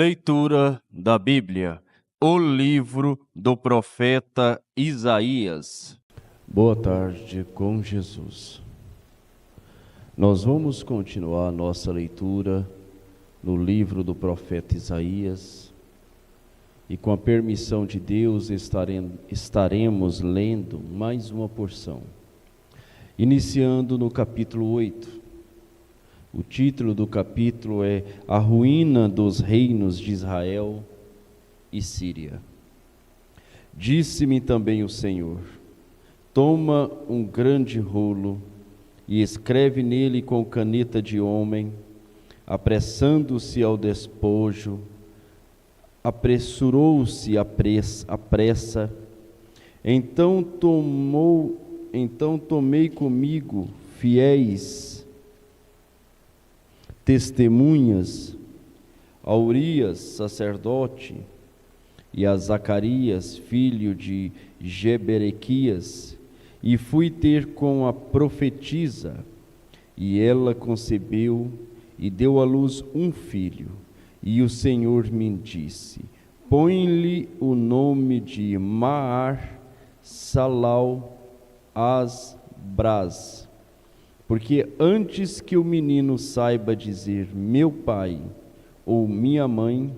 Leitura da Bíblia, o livro do profeta Isaías. Boa tarde com Jesus. Nós vamos continuar nossa leitura no livro do profeta Isaías e, com a permissão de Deus, estaremos lendo mais uma porção, iniciando no capítulo 8. O título do capítulo é A Ruína dos Reinos de Israel e Síria. Disse-me também o Senhor: toma um grande rolo e escreve nele com caneta de homem, apressando-se ao despojo, apressurou-se à pressa. Então tomei comigo fiéis testemunhas, a Urias, sacerdote, e a Zacarias, filho de Jeberequias, e fui ter com a profetisa, e ela concebeu e deu à luz um filho, e o Senhor me disse: põe-lhe o nome de Maar-Salal-Has-Braz, porque antes que o menino saiba dizer meu pai ou minha mãe,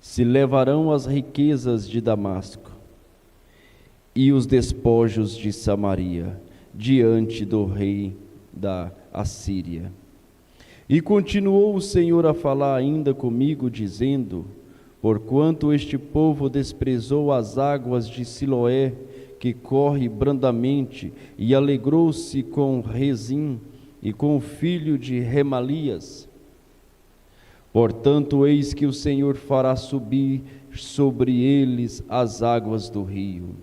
se levarão as riquezas de Damasco e os despojos de Samaria diante do rei da Assíria. E continuou o Senhor a falar ainda comigo, dizendo: porquanto este povo desprezou as águas de Siloé, que corre brandamente, e alegrou-se com Rezim e com o filho de Remalias. Portanto, eis que o Senhor fará subir sobre eles as águas do rio,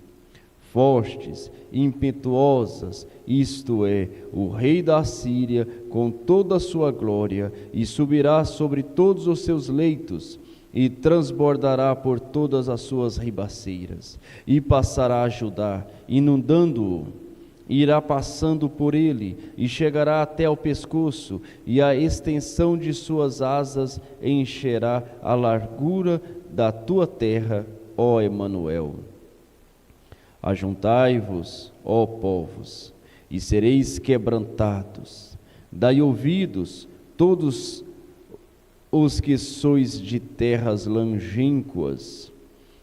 fortes, impetuosas, isto é, o rei da Assíria com toda a sua glória, e subirá sobre todos os seus leitos, e transbordará por todas as suas ribaceiras, e passará a Judá, inundando-o, irá passando por ele, e chegará até ao pescoço, e a extensão de suas asas encherá a largura da tua terra, ó Emanuel. Ajuntai-vos, ó povos, e sereis quebrantados, dai ouvidos, todos os que sois de terras longínquas,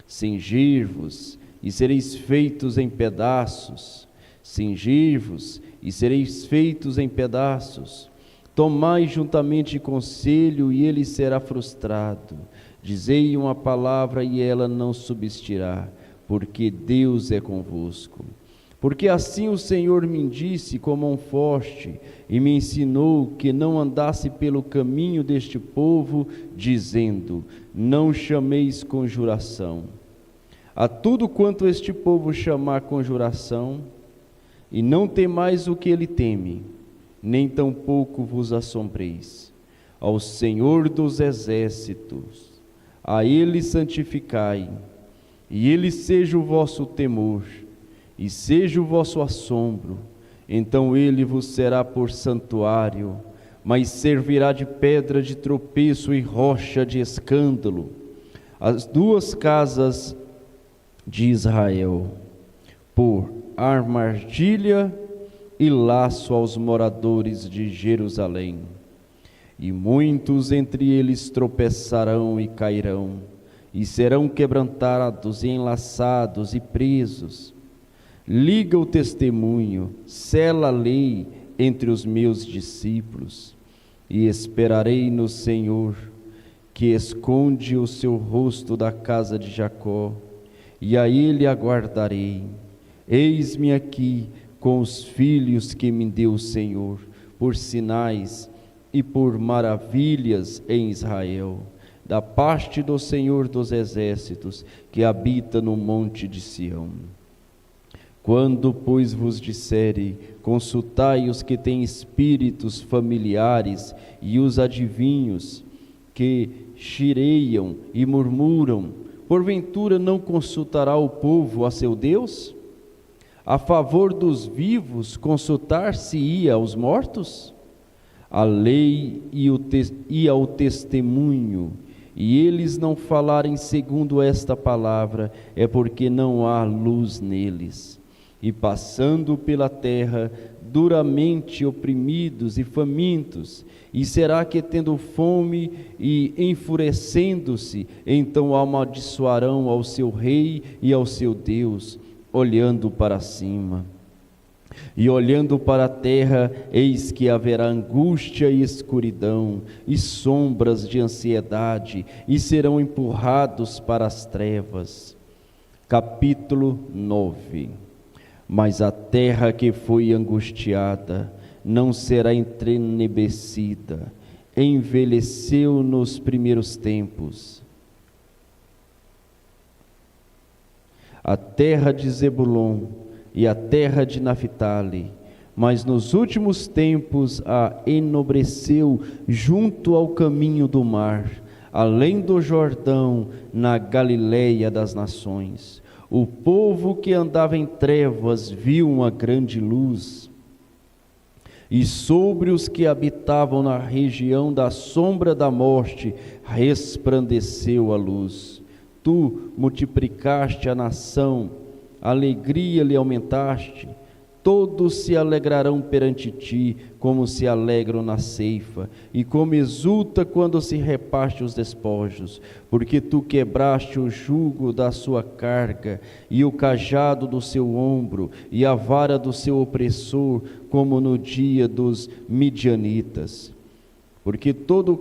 cingir-vos e sereis feitos em pedaços, cingir-vos e sereis feitos em pedaços. Tomai juntamente conselho e ele será frustrado. Dizei uma palavra e ela não subsistirá, porque Deus é convosco. Porque assim o Senhor me disse com mão forte, e me ensinou que não andasse pelo caminho deste povo, dizendo: não chameis conjuração. A tudo quanto este povo chamar conjuração, e não temais o que ele teme, nem tampouco vos assombreis. Ao Senhor dos exércitos, a ele santificai, e ele seja o vosso temor, e seja o vosso assombro. Então ele vos será por santuário, mas servirá de pedra de tropeço e rocha de escândalo, as duas casas de Israel, por armadilha e laço aos moradores de Jerusalém. E muitos entre eles tropeçarão e cairão, e serão quebrantados e enlaçados e presos. Liga o testemunho, sela a lei entre os meus discípulos, e esperarei no Senhor, que esconde o seu rosto da casa de Jacó, e a ele aguardarei. Eis-me aqui com os filhos que me deu o Senhor, por sinais e por maravilhas em Israel, da parte do Senhor dos exércitos, que habita no monte de Sião. Quando, pois, vos disserem, consultai os que têm espíritos familiares e os adivinhos, que chireiam e murmuram, porventura não consultará o povo a seu Deus? A favor dos vivos consultar-se-ia aos mortos? A lei e ao testemunho e eles não falarem segundo esta palavra, é porque não há luz neles. E passando pela terra, duramente oprimidos e famintos, e será que tendo fome e enfurecendo-se, então amaldiçoarão ao seu rei e ao seu Deus, olhando para cima. E olhando para a terra, eis que haverá angústia e escuridão, e sombras de ansiedade, e serão empurrados para as trevas. Capítulo 9. Mas a terra que foi angustiada não será entrenebecida, envelheceu nos primeiros tempos. A terra de Zebulon e a terra de Naphtali, mas nos últimos tempos a enobreceu junto ao caminho do mar, além do Jordão, na Galileia das nações. O povo que andava em trevas viu uma grande luz, e sobre os que habitavam na região da sombra da morte resplandeceu a luz. Tu multiplicaste a nação, a alegria lhe aumentaste. Todos se alegrarão perante ti, como se alegram na ceifa, e como exulta quando se reparte os despojos, porque tu quebraste o jugo da sua carga, e o cajado do seu ombro, e a vara do seu opressor, como no dia dos midianitas. Porque todo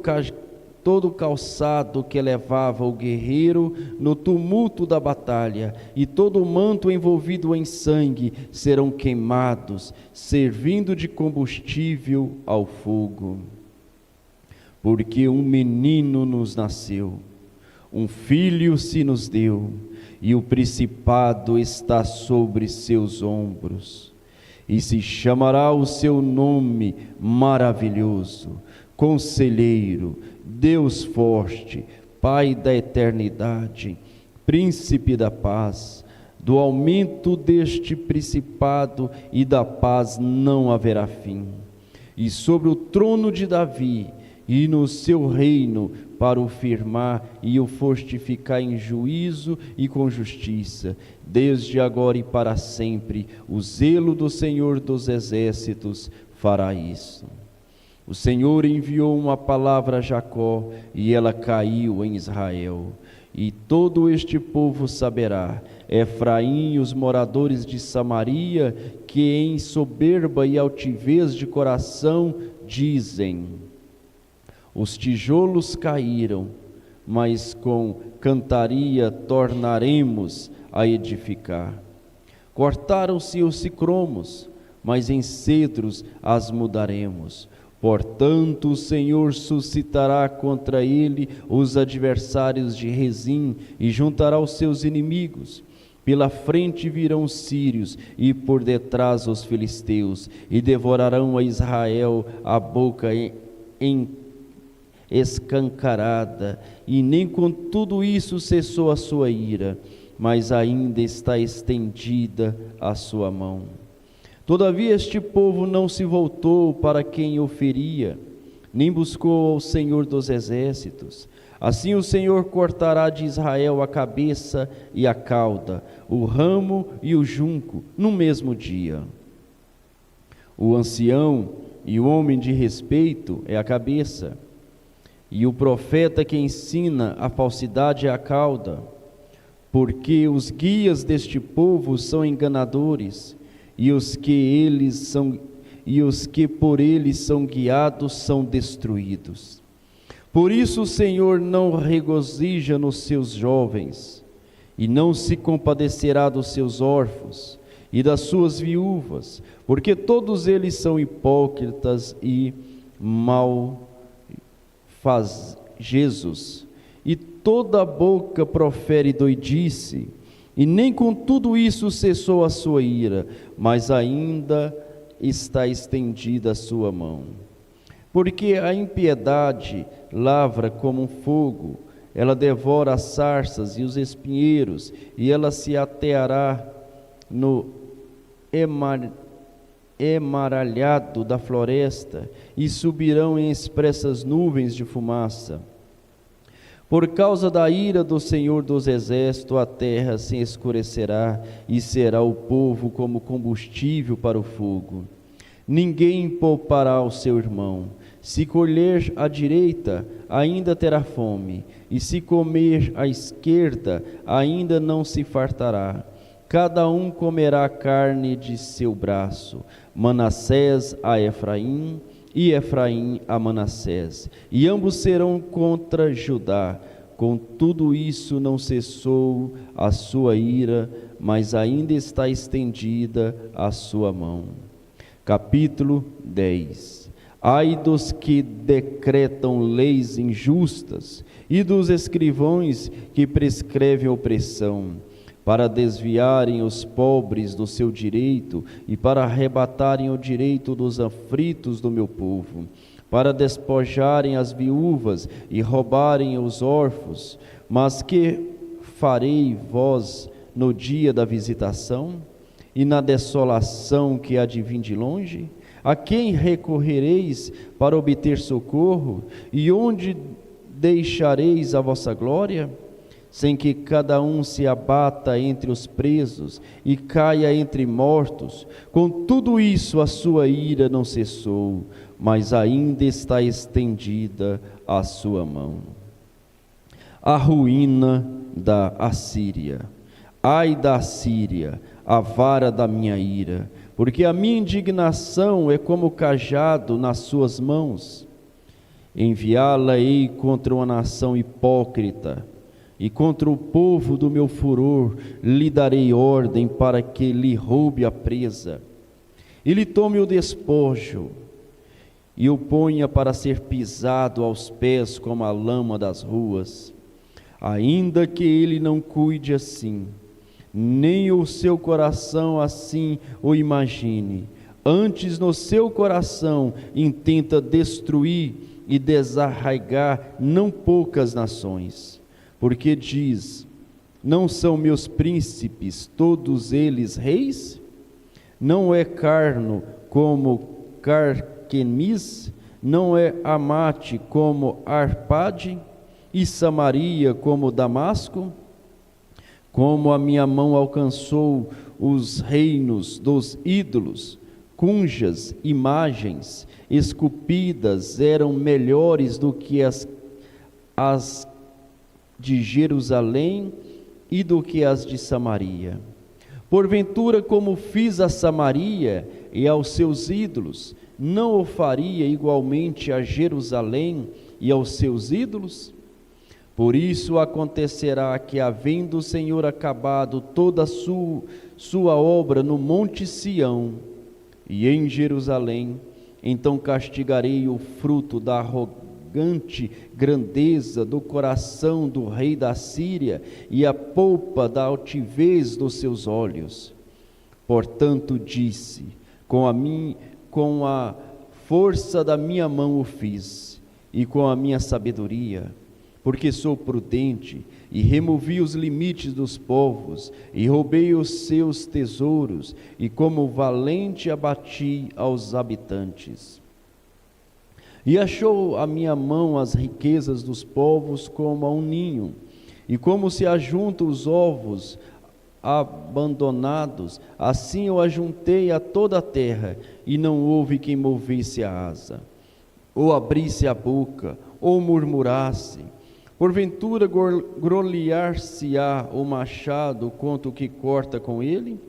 calçado que levava o guerreiro no tumulto da batalha, e todo o manto envolvido em sangue serão queimados, servindo de combustível ao fogo. Porque um menino nos nasceu, um filho se nos deu, e o principado está sobre seus ombros, e se chamará o seu nome Maravilhoso, Conselheiro, Deus forte, Pai da eternidade, Príncipe da paz. Do aumento deste principado e da paz não haverá fim. E sobre o trono de Davi e no seu reino, para o firmar e o fortificar em juízo e com justiça, desde agora e para sempre, o zelo do Senhor dos exércitos fará isso. O Senhor enviou uma palavra a Jacó, e ela caiu em Israel. E todo este povo saberá, Efraim e os moradores de Samaria, que em soberba e altivez de coração dizem: os tijolos caíram, mas com cantaria tornaremos a edificar. Cortaram-se os sicromos, mas em cedros as mudaremos. Portanto, o Senhor suscitará contra ele os adversários de Rezim e juntará os seus inimigos. Pela frente virão os sírios e por detrás os filisteus, e devorarão a Israel a boca escancarada. E nem com tudo isso cessou a sua ira, mas ainda está estendida a sua mão. Todavia este povo não se voltou para quem o feria, nem buscou ao Senhor dos exércitos. Assim o Senhor cortará de Israel a cabeça e a cauda, o ramo e o junco, no mesmo dia. O ancião e o homem de respeito é a cabeça, e o profeta que ensina a falsidade é a cauda, porque os guias deste povo são enganadores, e os que por eles são guiados são destruídos. Por isso o Senhor não regozija nos seus jovens, e não se compadecerá dos seus órfãos e das suas viúvas, porque todos eles são hipócritas e malfazejos, e toda a boca profere doidice. E nem com tudo isso cessou a sua ira, mas ainda está estendida a sua mão. Porque a impiedade lavra como um fogo, ela devora as sarças e os espinheiros, e ela se ateará no emaralhado da floresta, e subirão em expressas nuvens de fumaça. Por causa da ira do Senhor dos Exércitos, a terra se escurecerá e será o povo como combustível para o fogo. Ninguém poupará o seu irmão. Se colher à direita, ainda terá fome, e se comer à esquerda, ainda não se fartará. Cada um comerá a carne de seu braço, Manassés a Efraim, e Efraim a Manassés, e ambos serão contra Judá. Com tudo isso não cessou a sua ira, mas ainda está estendida a sua mão. Capítulo 10. Ai dos que decretam leis injustas, e dos escrivãos que prescrevem opressão, para desviarem os pobres do seu direito e para arrebatarem o direito dos aflitos do meu povo, para despojarem as viúvas e roubarem os órfãos. Mas que farei vós no dia da visitação e na desolação que há de vir de longe? A quem recorrereis para obter socorro? E onde deixareis a vossa glória? Sem que cada um se abata entre os presos e caia entre mortos. Com tudo isso a sua ira não cessou, mas ainda está estendida a sua mão. A ruína da Assíria. Ai da Assíria, a vara da minha ira, porque a minha indignação é como cajado nas suas mãos. Enviá-la-ei contra uma nação hipócrita, e contra o povo do meu furor lhe darei ordem para que lhe roube a presa, e lhe tome o despojo, e o ponha para ser pisado aos pés como a lama das ruas. Ainda que ele não cuide assim, nem o seu coração assim o imagine, antes no seu coração intenta destruir e desarraigar não poucas nações. Porque diz: não são meus príncipes todos eles reis? Não é Carno como Carquemis? Não é Amate como Arpade? E Samaria como Damasco? Como a minha mão alcançou os reinos dos ídolos, cujas imagens esculpidas eram melhores do que as de Jerusalém e do que as de Samaria. Porventura, como fiz a Samaria e aos seus ídolos, não o faria igualmente a Jerusalém e aos seus ídolos? Por isso acontecerá que, havendo o Senhor acabado toda a sua obra no monte Sião e em Jerusalém, então castigarei o fruto da arrogância, grandeza do coração do rei da Síria e a polpa da altivez dos seus olhos. Portanto disse: com a força da minha mão o fiz, e com a minha sabedoria, porque sou prudente, e removi os limites dos povos, e roubei os seus tesouros, e como valente abati aos habitantes. E achou a minha mão as riquezas dos povos como a um ninho, e como se ajuntam os ovos abandonados, assim eu ajuntei a toda a terra, e não houve quem movesse a asa, ou abrisse a boca, ou murmurasse. Porventura grolhar-se-á o machado contra o que corta com ele?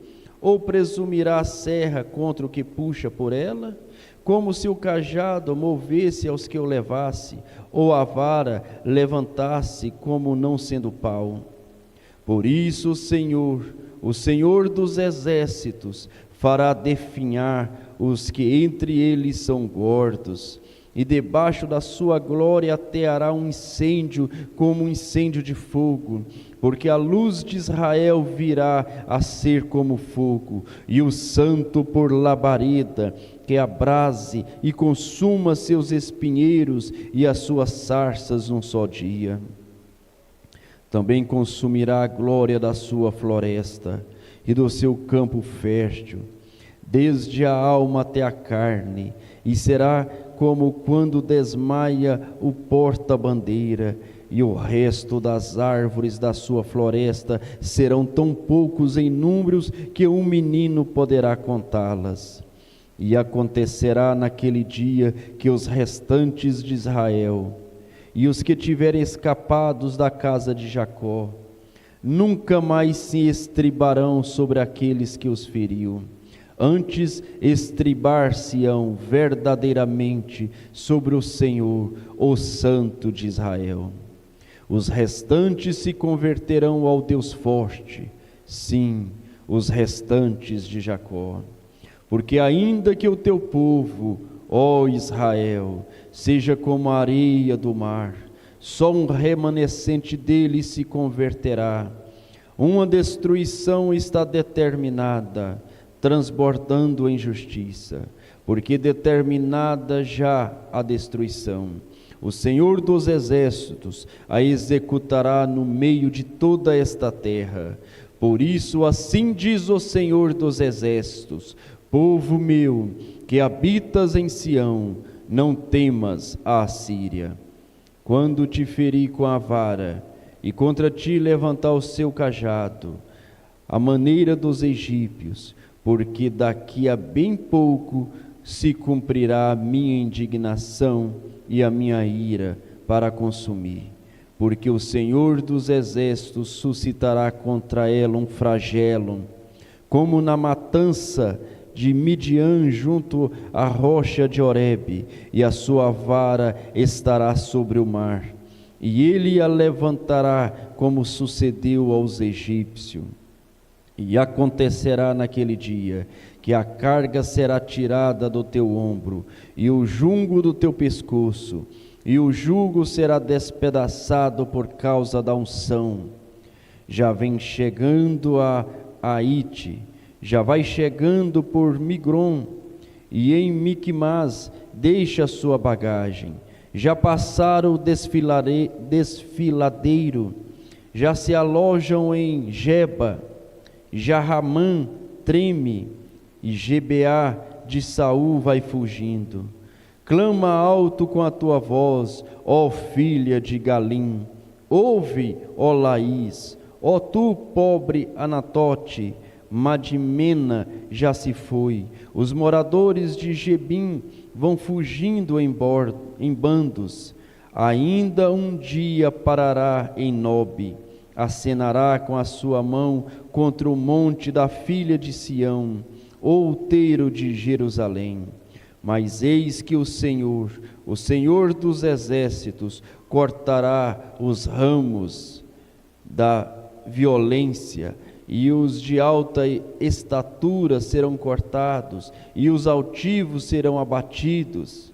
Ou presumirá a serra contra o que puxa por ela? Como se o cajado movesse aos que o levasse, ou a vara levantasse como não sendo pau. Por isso o Senhor dos exércitos, fará definhar os que entre eles são gordos, e debaixo da sua glória ateará um incêndio como um incêndio de fogo, porque a luz de Israel virá a ser como fogo, e o santo por labareda, que abrase e consuma seus espinheiros e as suas sarças num só dia. Também consumirá a glória da sua floresta e do seu campo fértil, desde a alma até a carne, e será como quando desmaia o porta-bandeira, e o resto das árvores da sua floresta serão tão poucos em números que um menino poderá contá-las. E acontecerá naquele dia que os restantes de Israel e os que tiverem escapados da casa de Jacó nunca mais se estribarão sobre aqueles que os feriu. Antes estribar-se-ão verdadeiramente sobre o Senhor, o Santo de Israel. Os restantes se converterão ao Deus forte, sim, os restantes de Jacó. Porque ainda que o teu povo, ó Israel, seja como a areia do mar, só um remanescente dele se converterá. Uma destruição está determinada, transbordando em justiça, porque determinada já a destruição. O Senhor dos Exércitos a executará no meio de toda esta terra. Por isso, assim diz o Senhor dos Exércitos: povo meu, que habitas em Sião, não temas a Assíria. Quando te ferir com a vara, e contra ti levantar o seu cajado, à maneira dos egípcios, porque daqui a bem pouco se cumprirá a minha indignação e a minha ira para consumir. Porque o Senhor dos Exércitos suscitará contra ela um flagelo, como na matança de Midian junto à rocha de Horebe, e a sua vara estará sobre o mar, e ele a levantará como sucedeu aos egípcios. E acontecerá naquele dia que a carga será tirada do teu ombro, e o jungo do teu pescoço, e o jugo será despedaçado por causa da unção. Já vem chegando a Aite, já vai chegando por Migron, e em Miquimás deixa a sua bagagem. Já passaram o desfiladeiro, já se alojam em Geba, já Ramã treme, e Gebeá de Saul vai fugindo. Clama alto com a tua voz, ó filha de Galim. Ouve, ó Laís, ó tu, pobre Anatote. Madimena já se foi. Os moradores de Gebim vão fugindo em bandos. Ainda um dia parará em Nobe, acenará com a sua mão contra o monte da filha de Sião, outeiro de Jerusalém. Mas eis que o Senhor dos Exércitos, cortará os ramos da violência, e os de alta estatura serão cortados, e os altivos serão abatidos,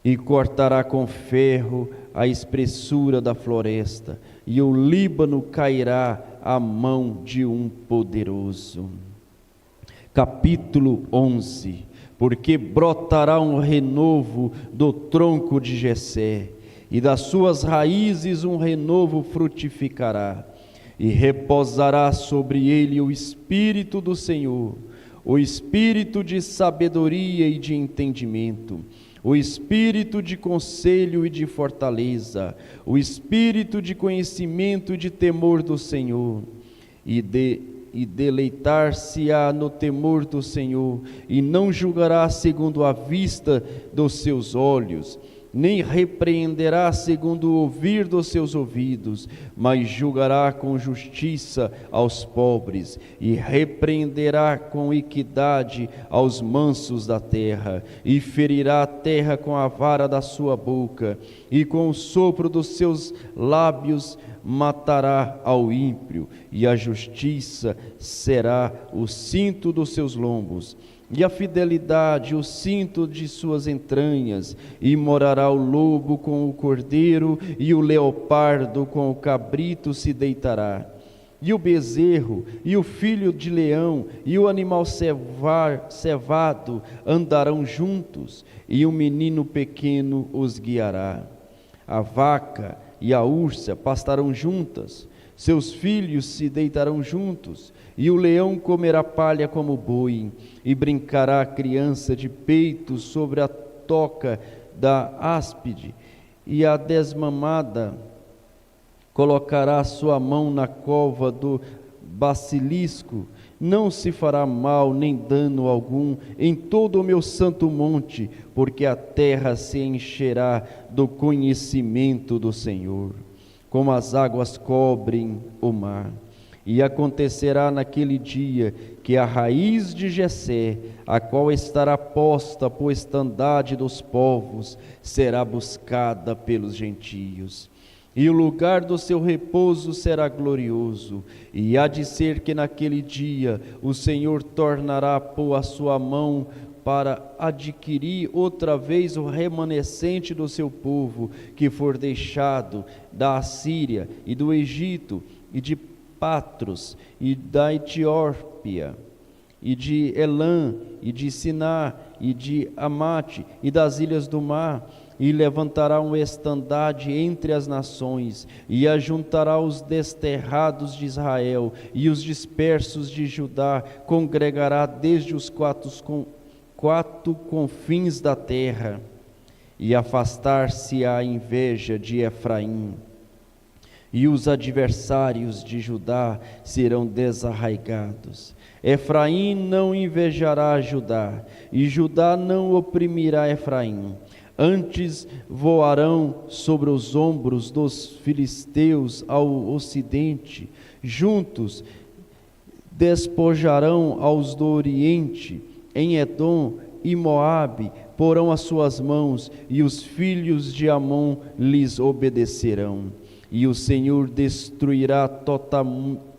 e cortará com ferro a espessura da floresta, e o Líbano cairá à mão de um poderoso. Capítulo 11. Porque brotará um renovo do tronco de Jessé, e das suas raízes um renovo frutificará, e repousará sobre ele o Espírito do Senhor, o Espírito de sabedoria e de entendimento, o Espírito de conselho e de fortaleza, o Espírito de conhecimento e de temor do Senhor, e deleitar-se-á no temor do Senhor, e não julgará segundo a vista dos seus olhos, nem repreenderá segundo o ouvir dos seus ouvidos, mas julgará com justiça aos pobres, e repreenderá com equidade aos mansos da terra, e ferirá a terra com a vara da sua boca, e com o sopro dos seus lábios matará ao ímpio, e a justiça será o cinto dos seus lombos, e a fidelidade o cinto de suas entranhas, e morará o lobo com o cordeiro, e o leopardo com o cabrito se deitará, e o bezerro, e o filho de leão, e o animal cevado andarão juntos, e um menino pequeno os guiará. A vaca e a ursa pastarão juntas, seus filhos se deitarão juntos, e o leão comerá palha como boi, e brincará a criança de peito sobre a toca da áspide, e a desmamada colocará sua mão na cova do basilisco, não se fará mal nem dano algum em todo o meu santo monte, porque a terra se encherá do conhecimento do Senhor, como as águas cobrem o mar. E acontecerá naquele dia que a raiz de Jessé, a qual estará posta por estandarte dos povos, será buscada pelos gentios. E o lugar do seu repouso será glorioso, e há de ser que naquele dia o Senhor tornará a pôr a sua mão para adquirir outra vez o remanescente do seu povo, que for deixado da Assíria e do Egito, e de Patros, e da Etiópia, e de Elã, e de Siná, e de Amate, e das ilhas do mar, e levantará um estandarte entre as nações, e ajuntará os desterrados de Israel, e os dispersos de Judá, congregará desde os quatro confins da terra, e afastar-se a inveja de Efraim, e os adversários de Judá serão desarraigados. Efraim não invejará Judá, e Judá não oprimirá Efraim. Antes voarão sobre os ombros dos filisteus ao ocidente, juntos despojarão aos do oriente, em Edom e Moabe porão as suas mãos, e os filhos de Amon lhes obedecerão. E o Senhor destruirá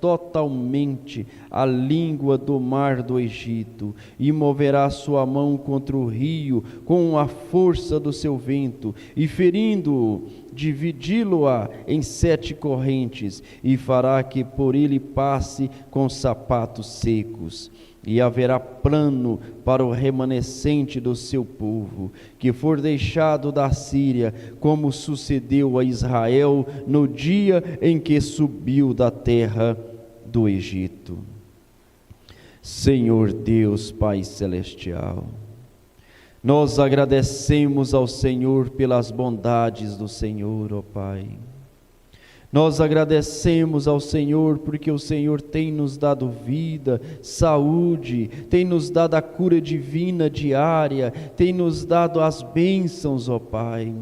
totalmente a língua do mar do Egito, e moverá sua mão contra o rio com a força do seu vento, e ferindo-o, dividi-lo-á em 7 correntes, e fará que por ele passe com sapatos secos. E haverá plano para o remanescente do seu povo, que for deixado da Síria, como sucedeu a Israel no dia em que subiu da terra do Egito. Senhor Deus, Pai Celestial, nós agradecemos ao Senhor pelas bondades do Senhor, ó Pai. Nós agradecemos ao Senhor porque o Senhor tem nos dado vida, saúde, tem nos dado a cura divina diária, tem nos dado as bênçãos, ó Pai.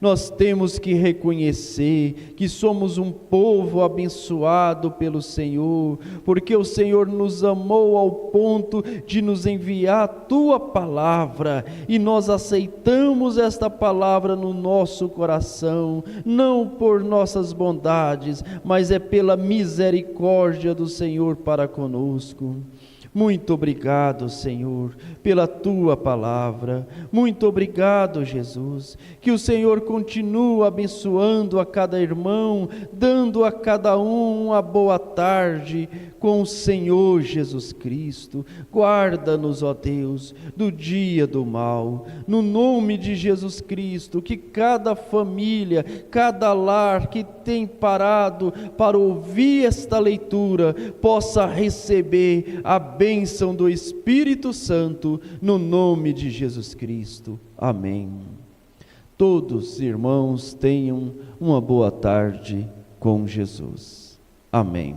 Nós temos que reconhecer que somos um povo abençoado pelo Senhor, porque o Senhor nos amou ao ponto de nos enviar a Tua palavra, e nós aceitamos esta palavra no nosso coração, não por nossas bondades, mas é pela misericórdia do Senhor para conosco. Muito obrigado, Senhor, pela Tua palavra. Muito obrigado, Jesus. Que o Senhor continue abençoando a cada irmão, dando a cada um uma boa tarde com o Senhor Jesus Cristo. Guarda-nos, ó Deus, do dia do mal. No nome de Jesus Cristo, que cada família, cada lar que tem parado para ouvir esta leitura, possa receber a bênção do Espírito Santo, no nome de Jesus Cristo. Amém. Todos, irmãos, tenham uma boa tarde com Jesus. Amém.